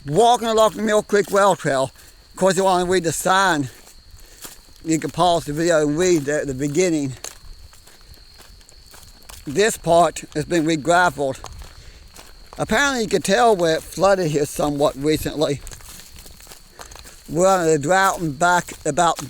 walking along the Mill Creek Well Trail. Of course, you want to read the sign. You can pause the video and read there at the beginning. This part has been re-graveled. Apparently you can tell where it flooded here somewhat recently. We're on a drought and back about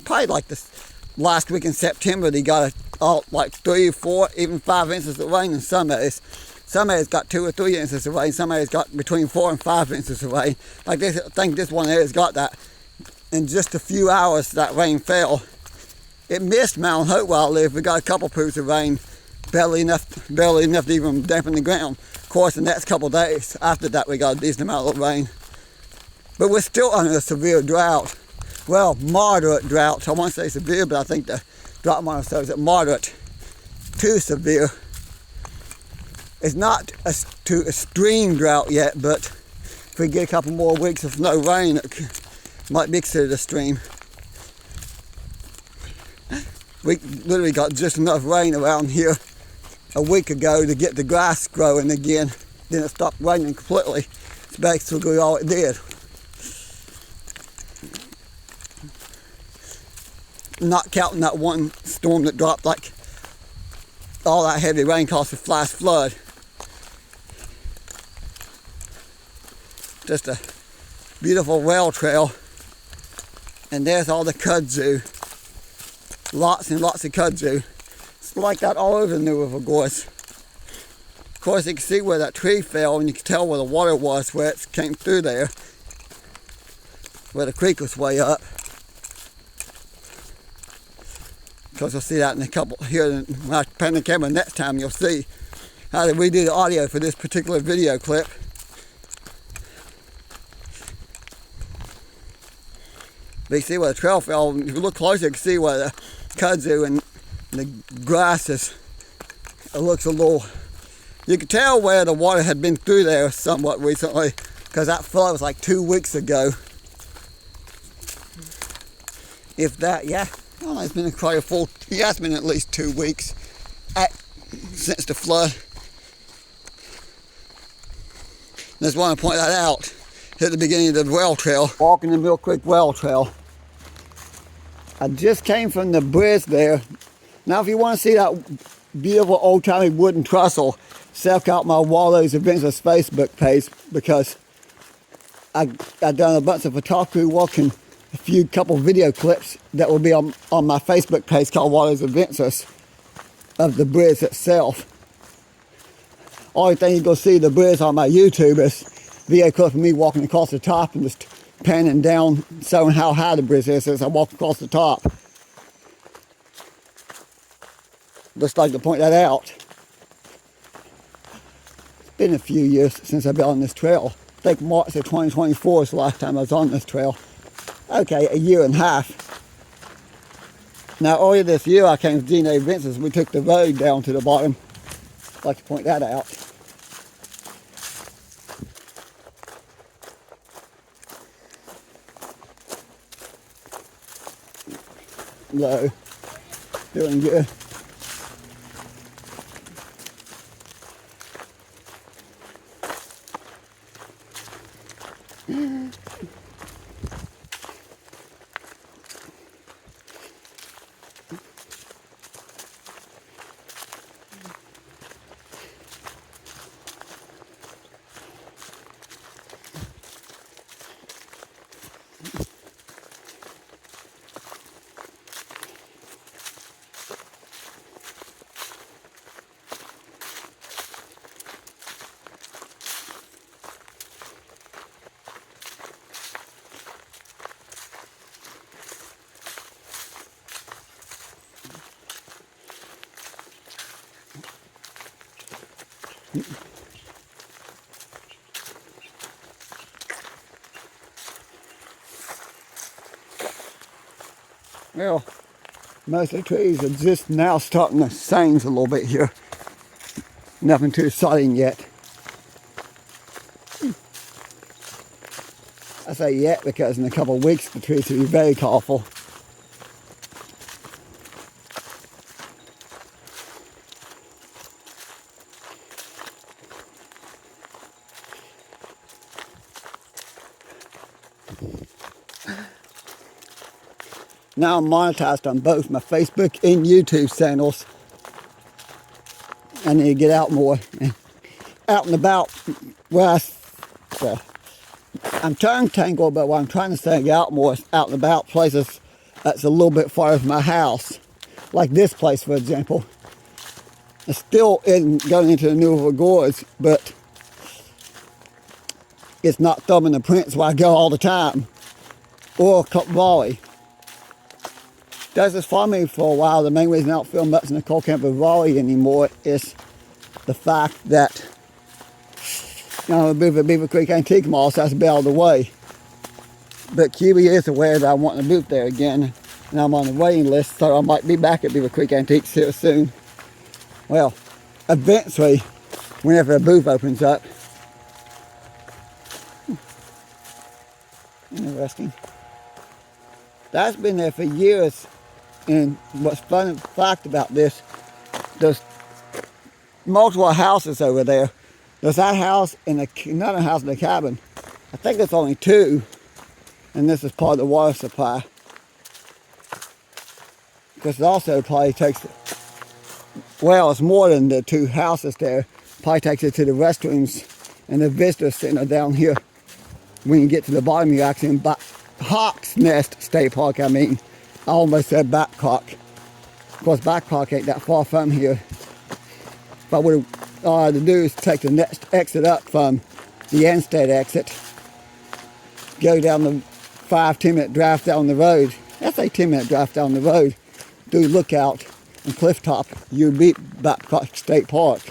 probably like this last week in September. They got like 3, 4, even 5 inches of rain in some areas. Some areas got 2 or 3 inches of rain. Some areas got between 4 and 5 inches of rain. Like this, I think this one area's got that. In just a few hours that rain fell. It missed Mount Hope where I live. We got a couple pools of rain, barely enough to even dampen the ground. Of course, the next couple of days after that, we got a decent amount of rain. But we're still under a severe drought. Well, moderate drought. I won't say severe, but I think the drought monitor says it moderate to severe. It's not to extreme drought yet, but if we get a couple more weeks of no rain, it might be considered a stream. We literally got just enough rain around here a week ago to get the grass growing again. Then it stopped raining completely. It's basically all it did. Not counting that one storm that dropped like all that heavy rain caused a flash flood. Just a beautiful rail trail. And there's all the kudzu. Lots and lots of kudzu. It's like that all over the New River Gorge. Of course, you can see where that tree fell, and you can tell where the water was, where it came through there. Where the creek was way up. Because you'll see that in a couple here. When I pan the camera next time, you'll see how to redo the audio for this particular video clip. But you see where the trail fell. If you look closer, you can see where the kudzu and the grass is. It looks a little. You can tell where the water had been through there somewhat recently, because that flood was like 2 weeks ago. If that, yeah. I don't know, it's been quite a full. Yeah, it's been at least 2 weeks since the flood. Just want to point that out. At the beginning of the well trail, walking the Mill Creek Well Trail. I just came from the bridge there. Now, if you want to see that beautiful old-timey wooden trestle, check out my Wallows Adventures Facebook page, because I've done a bunch of photography work and a couple video clips that will be on my Facebook page called Wallows Adventures of the bridge itself. Only thing you're going to see the bridge on my YouTube is video clip of me walking across the top and just panning down, showing how high the bridge is as I walk across the top. Just like to point that out. It's been a few years since I've been on this trail. I think March of 2024 is the last time I was on this trail. Okay, a year and a half. Now, earlier this year I came to DNA Adventures. We took the road down to the bottom. I'd like to point that out. Low. Doing good. Well, most of the trees are just now starting to change a little bit here. Nothing too exciting yet. I say yet because in a couple of weeks the trees will be very colorful. Now I'm monetized on both my Facebook and YouTube channels. I need to get out more, out and about. Well, I'm tongue tangled, but what I'm trying to say, get out more, out and about places that's a little bit far from my house. Like this place, for example. It still isn't going into the Newell Gorge, but it's not thumbing the prints where I go all the time. Or Raleigh. That's just for me for a while. The main reason I don't feel much in the cold camp of Raleigh anymore is the fact that, you know, Beaver Creek Antique Mall, so that's a bit out of the way. But QB is aware that I want to move there again, and I'm on the waiting list, so I might be back at Beaver Creek Antiques here soon. Well, eventually, whenever the booth opens up. Interesting. That's been there for years, and what's fun fact about this, there's multiple houses over there. There's that house and another house in the cabin. I think there's only two, and this is part of the water supply. Because it also probably takes, well, it's more than the two houses there. Probably takes it to the restrooms and the visitor center down here. When you get to the bottom, you're actually in Hocks Nest State Park, I mean. I almost said Babcock. Of course, Babcock ain't that far from here. But what I to do is take the next exit up from the Anstead exit. Go down the 5-10 minute drive down the road. That's a 10-minute drive down the road. Do Lookout and Clifftop. You'll beat Babcock State Park.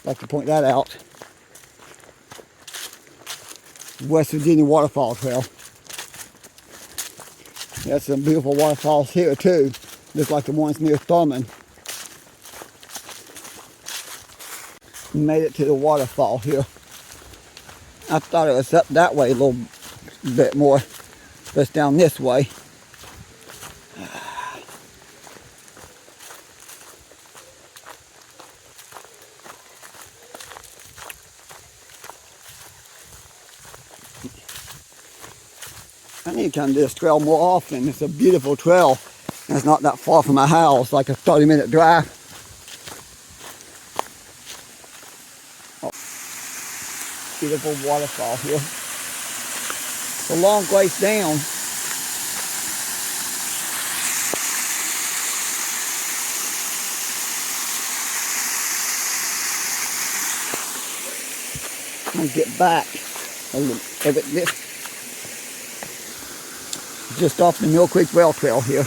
I'd like to point that out. West Virginia Waterfall Trail. There's some beautiful waterfalls here too, just like the ones near Thurman. Made it to the waterfall here. I thought it was up that way a little bit more, but it's down this way. I need to come to this trail more often. It's a beautiful trail. And it's not that far from my house, like a 30-minute drive. Oh. Beautiful waterfall here. It's a long ways down. I'm going to get back a little bit. Just off the Mill Creek Rail Trail here.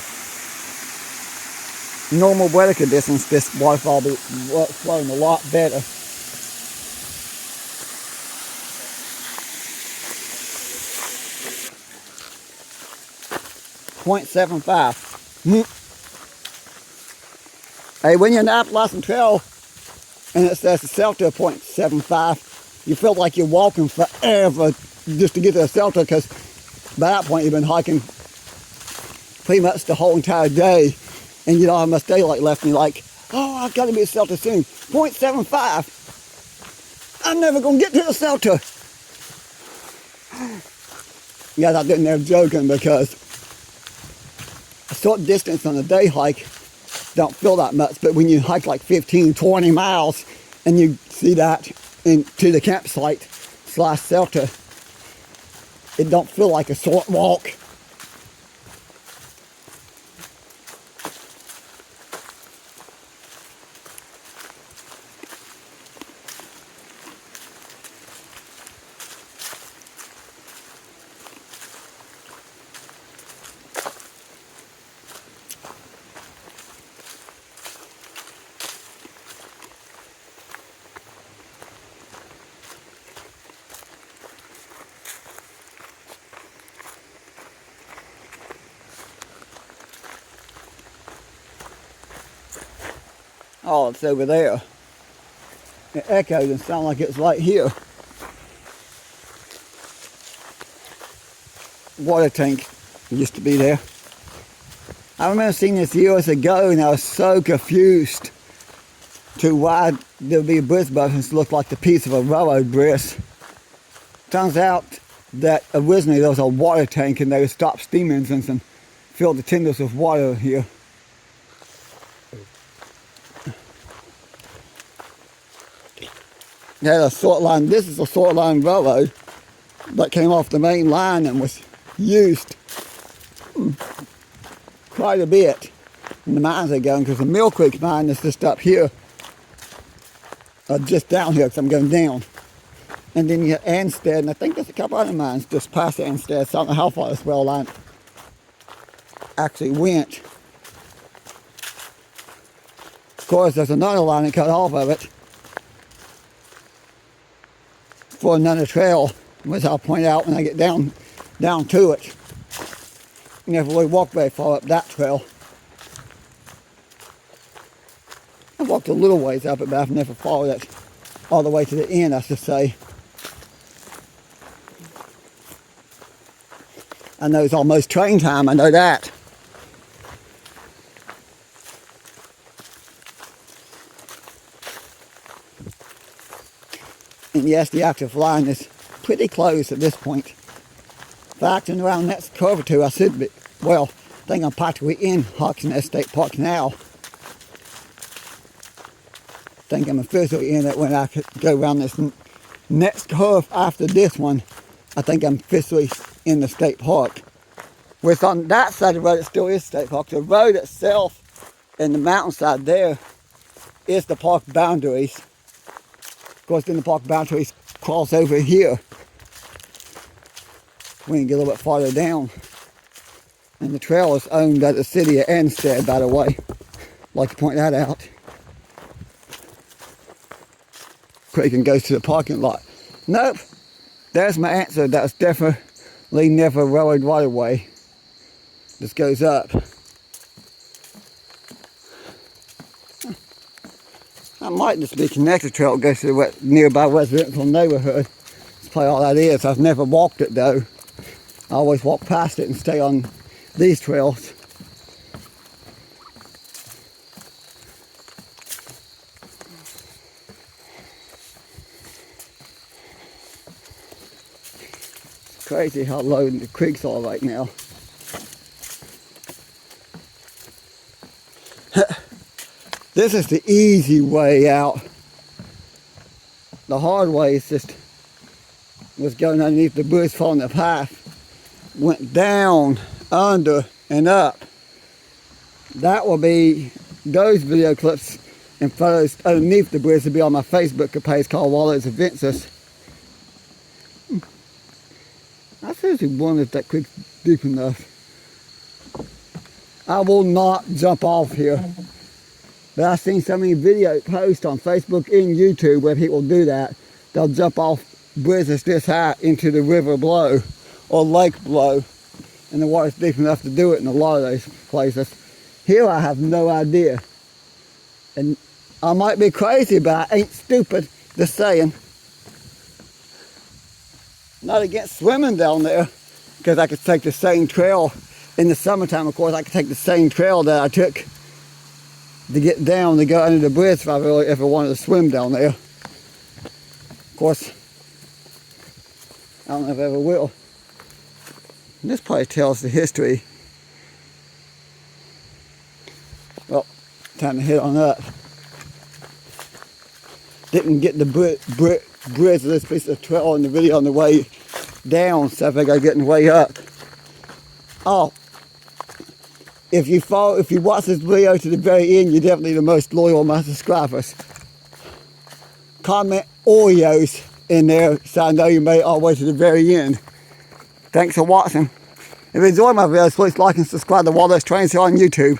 Normal weather conditions, this waterfall will be flowing a lot better. .75. Hey, when you're in the Appalachian Trail and it says the shelter of .75, you feel like you're walking forever just to get to the shelter, because by that point you've been hiking pretty much the whole entire day, and you don't have much daylight left, and you're like, oh, I've got to be at the shelter soon. .75. I'm never going to get to the shelter. Yes, I didn't have joking, because a short distance on a day hike don't feel that much, but when you hike like 15, 20 miles and you see that into the campsite / shelter, it don't feel like a short walk. Oh, it's over there. It echoed and sounded like it's right here. Water tank used to be there. I remember seeing this years ago, and I was so confused to why there'd be bridge buttons look like the piece of a railroad bridge Turns out that originally there was a water tank and they stopped steam engines and filled the tenders with water here. They had a sort line. This is a sort line railroad that came off the main line and was used quite a bit in the mines they're going, because the Mill Creek mine is just up here, just down here because I'm going down. And then you have Anstead, and I think there's a couple other mines just past Anstead, so I don't know how far this rail line actually went. Of course, there's another line that cut off of it for another trail, which I'll point out when I get down to it. You never really walked very far up that trail. I walked a little ways up it, but I've never followed it all the way to the end, I should say. I know it's almost train time, I know that. And yes, the active line is pretty close at this point. In fact, and around that curve or two, I should be, well, I think I'm practically in hocks State Park now. I think I'm officially in it when I could go around this next curve after this one. I think I'm officially in the state park. Which on that side of the road, it still is state park. The road itself and the mountainside there is the park boundaries. Of course, then the park boundaries cross over here. We can get a little bit farther down. And the trail is owned by the city of Anstead, by the way. I'd like to point that out. Creek and goes to the parking lot. Nope. There's my answer. That's definitely never a railroad waterway. This goes up. That might just be a connector trail that goes to the nearby residential neighborhood. That's probably all that is. I've never walked it though. I always walk past it and stay on these trails. It's crazy how low the creeks are right now. This is the easy way out. The hard way is just was going underneath the bridge, following the path. Went down, under, and up. That will be those video clips and photos underneath the bridge will be on my Facebook page called Wallows Adventures. I seriously wonder if that creek's deep enough. I will not jump off here. But I've seen so many video posts on Facebook and YouTube where people do that. They'll jump off bridges this high into the river below or lake below, and the water's deep enough to do it in a lot of those places. Here I have no idea. And I might be crazy, but I ain't stupid, just saying. Not against swimming down there, because I could take the same trail in the summertime. Of course, I could take the same trail that I took to get down to go under the bridge if I really ever wanted to swim down there. Of course, I don't know if I ever will. And this probably tells the history. Well, time to head on up. Didn't get the bridge of this piece of trail in the video on the way down, so I think I get the way up. Oh. If you watch this video to the very end, you're definitely the most loyal of my subscribers. Comment Oreos in there so I know you made it all the way to the very end. Thanks for watching. If you enjoyed my videos, please like and subscribe to Wallows Trains here on YouTube.